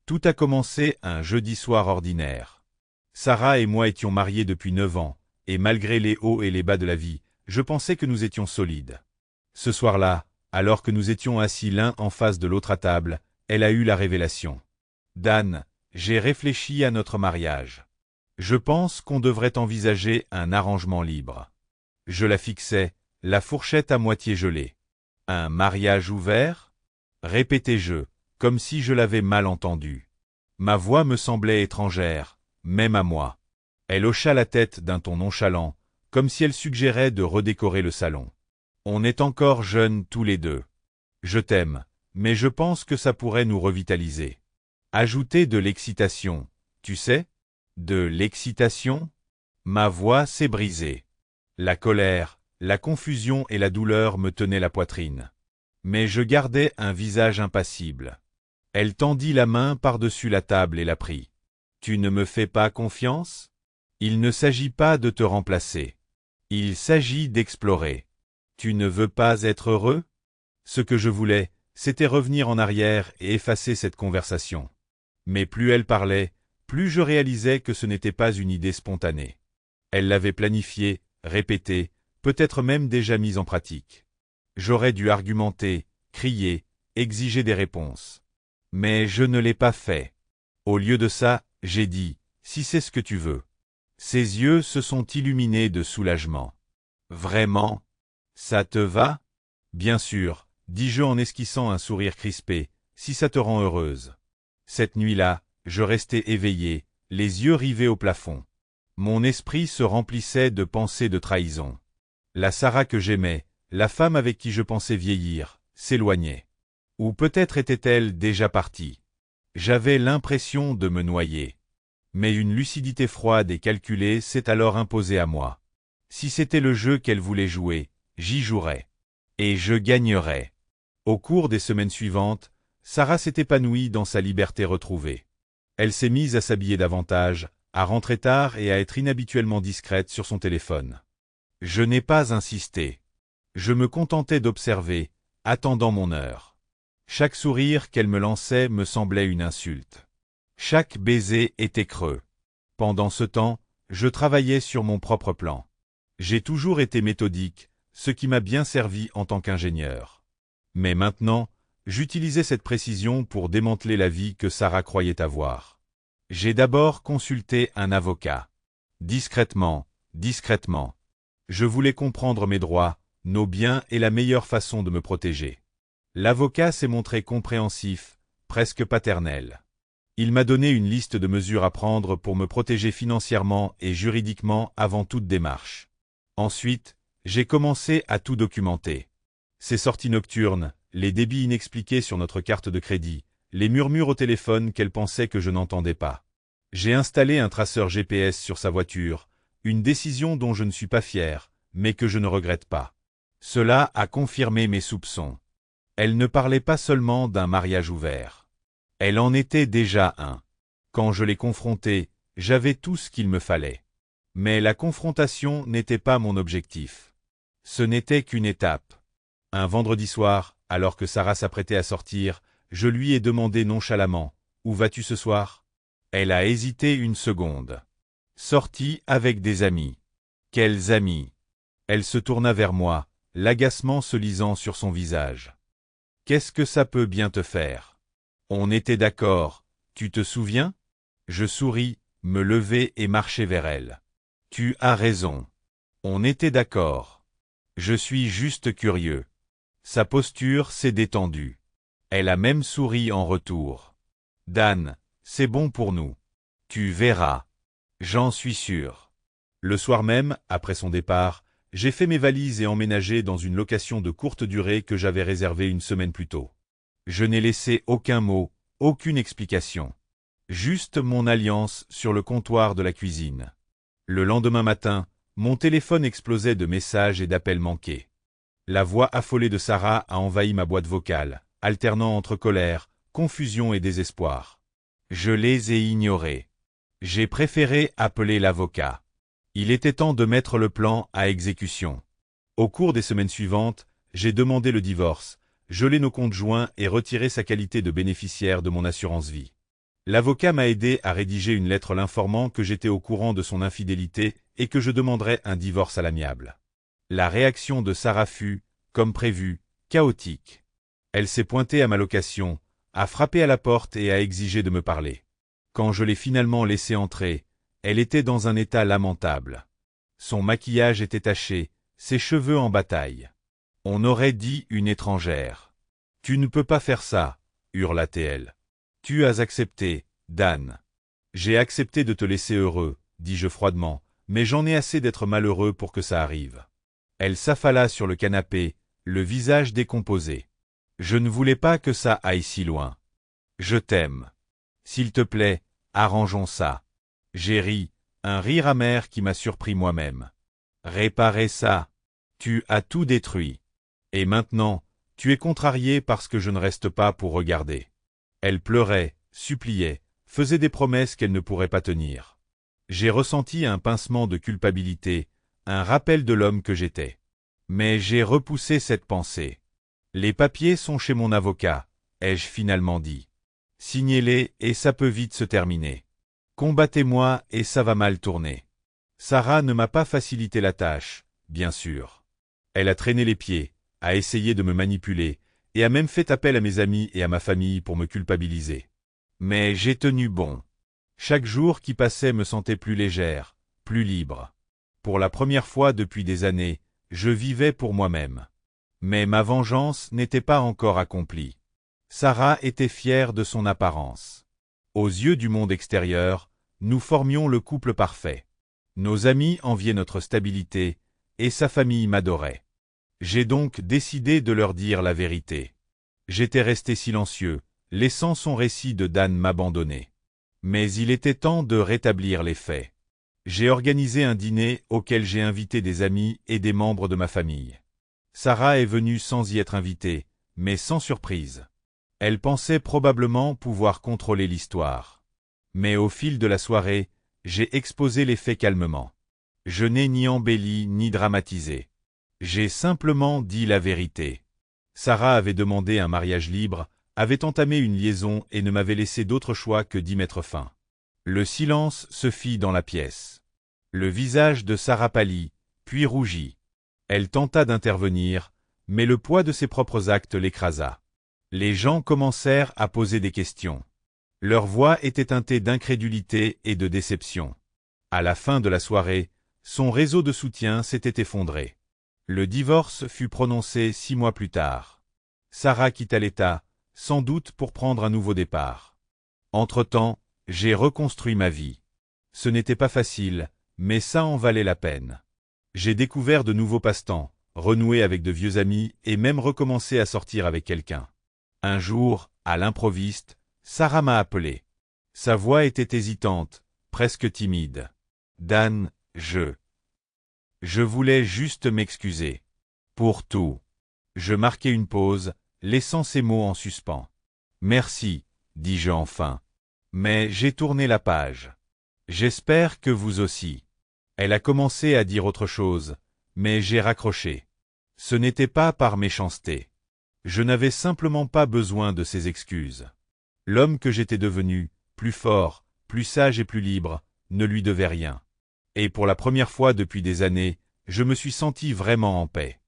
Tout a commencé un jeudi soir ordinaire. Sarah et moi étions mariés depuis 9 ans, et malgré les hauts et les bas de la vie, je pensais que nous étions solides. Ce soir-là, alors que nous étions assis l'un en face de l'autre à table, elle a eu la révélation. Dan, j'ai réfléchi à notre mariage. Je pense qu'on devrait envisager un arrangement libre. Je la fixais, la fourchette à moitié gelée. Un mariage ouvert? Répétai-je, comme si je l'avais mal entendu. Ma voix me semblait étrangère, même à moi. Elle hocha la tête d'un ton nonchalant, comme si elle suggérait de redécorer le salon. On est encore jeunes tous les deux. Je t'aime, mais je pense que ça pourrait nous revitaliser. Ajouter de l'excitation, tu sais? De l'excitation? Ma voix s'est brisée. La colère, la confusion et la douleur me tenaient la poitrine. Mais je gardais un visage impassible. Elle tendit la main par-dessus la table et la prit. Tu ne me fais pas confiance? Il ne s'agit pas de te remplacer. Il s'agit d'explorer. Tu ne veux pas être heureux? Ce que je voulais, c'était revenir en arrière et effacer cette conversation. Mais plus elle parlait, plus je réalisais que ce n'était pas une idée spontanée. Elle l'avait planifiée, répétée, peut-être même déjà mise en pratique. J'aurais dû argumenter, crier, exiger des réponses. Mais je ne l'ai pas fait. Au lieu de ça, j'ai dit, si c'est ce que tu veux. Ses yeux se sont illuminés de soulagement. Vraiment? Ça te va? Bien sûr, dis-je en esquissant un sourire crispé, si ça te rend heureuse. Cette nuit-là, je restais éveillé, les yeux rivés au plafond. Mon esprit se remplissait de pensées de trahison. La Sarah que j'aimais, la femme avec qui je pensais vieillir, s'éloignait. Ou peut-être était-elle déjà partie. J'avais l'impression de me noyer. Mais une lucidité froide et calculée s'est alors imposée à moi. Si c'était le jeu qu'elle voulait jouer, j'y jouerais. Et je gagnerais. Au cours des semaines suivantes, Sarah s'est épanouie dans sa liberté retrouvée. Elle s'est mise à s'habiller davantage, à rentrer tard et à être inhabituellement discrète sur son téléphone. Je n'ai pas insisté. Je me contentais d'observer, attendant mon heure. Chaque sourire qu'elle me lançait me semblait une insulte. Chaque baiser était creux. Pendant ce temps, je travaillais sur mon propre plan. J'ai toujours été méthodique, ce qui m'a bien servi en tant qu'ingénieur. Mais maintenant, j'utilisais cette précision pour démanteler la vie que Sarah croyait avoir. J'ai d'abord consulté un avocat. Discrètement, discrètement. Je voulais comprendre mes droits, nos biens et la meilleure façon de me protéger. L'avocat s'est montré compréhensif, presque paternel. Il m'a donné une liste de mesures à prendre pour me protéger financièrement et juridiquement avant toute démarche. Ensuite, j'ai commencé à tout documenter. Ces sorties nocturnes, les débits inexpliqués sur notre carte de crédit, les murmures au téléphone qu'elle pensait que je n'entendais pas. J'ai installé un traceur GPS sur sa voiture, une décision dont je ne suis pas fier, mais que je ne regrette pas. Cela a confirmé mes soupçons. Elle ne parlait pas seulement d'un mariage ouvert. Elle en était déjà un. Quand je l'ai confrontée, j'avais tout ce qu'il me fallait. Mais la confrontation n'était pas mon objectif. Ce n'était qu'une étape. Un vendredi soir, alors que Sarah s'apprêtait à sortir, je lui ai demandé nonchalamment « Où vas-tu ce soir ?» Elle a hésité une seconde. « Sortie avec des amis. » « Quels amis ?» Elle se tourna vers moi, l'agacement se lisant sur son visage. « Qu'est-ce que ça peut bien te faire ? On était d'accord, tu te souviens ?» Je souris, me levai et marchai vers elle. « Tu as raison. On était d'accord. Je suis juste curieux. » Sa posture s'est détendue. Elle a même souri en retour. « Dan, c'est bon pour nous. Tu verras. J'en suis sûr. » Le soir même, après son départ, j'ai fait mes valises et emménagé dans une location de courte durée que j'avais réservée une semaine plus tôt. Je n'ai laissé aucun mot, aucune explication. Juste mon alliance sur le comptoir de la cuisine. Le lendemain matin, mon téléphone explosait de messages et d'appels manqués. La voix affolée de Sarah a envahi ma boîte vocale, alternant entre colère, confusion et désespoir. Je les ai ignorés. J'ai préféré appeler l'avocat. Il était temps de mettre le plan à exécution. Au cours des semaines suivantes, j'ai demandé le divorce, gelé nos comptes joints et retiré sa qualité de bénéficiaire de mon assurance vie. L'avocat m'a aidé à rédiger une lettre l'informant que j'étais au courant de son infidélité et que je demanderais un divorce à l'amiable. La réaction de Sarah fut, comme prévu, chaotique. Elle s'est pointée à ma location, a frappé à la porte et a exigé de me parler. Quand je l'ai finalement laissée entrer, elle était dans un état lamentable. Son maquillage était taché, ses cheveux en bataille. On aurait dit une étrangère. « Tu ne peux pas faire ça » hurla-t-elle. « Tu as accepté, Dan. »« J'ai accepté de te laisser heureux, » dis-je froidement, « mais j'en ai assez d'être malheureux pour que ça arrive. » Elle s'affala sur le canapé, le visage décomposé. « Je ne voulais pas que ça aille si loin. Je t'aime. S'il te plaît, arrangeons ça. » J'ai ri, un rire amer qui m'a surpris moi-même. « Réparer ça. Tu as tout détruit. Et maintenant, tu es contrarié parce que je ne reste pas pour regarder. » Elle pleurait, suppliait, faisait des promesses qu'elle ne pourrait pas tenir. J'ai ressenti un pincement de culpabilité, un rappel de l'homme que j'étais. Mais j'ai repoussé cette pensée. « Les papiers sont chez mon avocat, » ai-je finalement dit. « Signez-les et ça peut vite se terminer. Combattez-moi et ça va mal tourner. » Sarah ne m'a pas facilité la tâche, bien sûr. Elle a traîné les pieds, a essayé de me manipuler, et a même fait appel à mes amis et à ma famille pour me culpabiliser. Mais j'ai tenu bon. Chaque jour qui passait me sentait plus légère, plus libre. Pour la première fois depuis des années, je vivais pour moi-même. Mais ma vengeance n'était pas encore accomplie. Sarah était fière de son apparence. Aux yeux du monde extérieur, nous formions le couple parfait. Nos amis enviaient notre stabilité, et sa famille m'adorait. J'ai donc décidé de leur dire la vérité. J'étais resté silencieux, laissant son récit de Dan m'abandonner. Mais il était temps de rétablir les faits. J'ai organisé un dîner auquel j'ai invité des amis et des membres de ma famille. Sarah est venue sans y être invitée, mais sans surprise. Elle pensait probablement pouvoir contrôler l'histoire. Mais au fil de la soirée, j'ai exposé les faits calmement. Je n'ai ni embelli ni dramatisé. J'ai simplement dit la vérité. Sarah avait demandé un mariage libre, avait entamé une liaison et ne m'avait laissé d'autre choix que d'y mettre fin. Le silence se fit dans la pièce. Le visage de Sarah pâlit, puis rougit. Elle tenta d'intervenir, mais le poids de ses propres actes l'écrasa. Les gens commencèrent à poser des questions. Leur voix était teintée d'incrédulité et de déception. À la fin de la soirée, son réseau de soutien s'était effondré. Le divorce fut prononcé 6 mois plus tard. Sarah quitta l'État, sans doute pour prendre un nouveau départ. Entre-temps, j'ai reconstruit ma vie. Ce n'était pas facile, mais ça en valait la peine. J'ai découvert de nouveaux passe-temps, renoué avec de vieux amis et même recommencé à sortir avec quelqu'un. Un jour, à l'improviste, Sarah m'a appelé. Sa voix était hésitante, presque timide. « Dan, Je voulais juste m'excuser. Pour tout. » Je marquai une pause, laissant ces mots en suspens. « Merci, dis-je enfin. Mais j'ai tourné la page. J'espère que vous aussi. » Elle a commencé à dire autre chose, mais j'ai raccroché. Ce n'était pas par méchanceté. Je n'avais simplement pas besoin de ses excuses. L'homme que j'étais devenu, plus fort, plus sage et plus libre, ne lui devait rien. Et pour la première fois depuis des années, je me suis senti vraiment en paix.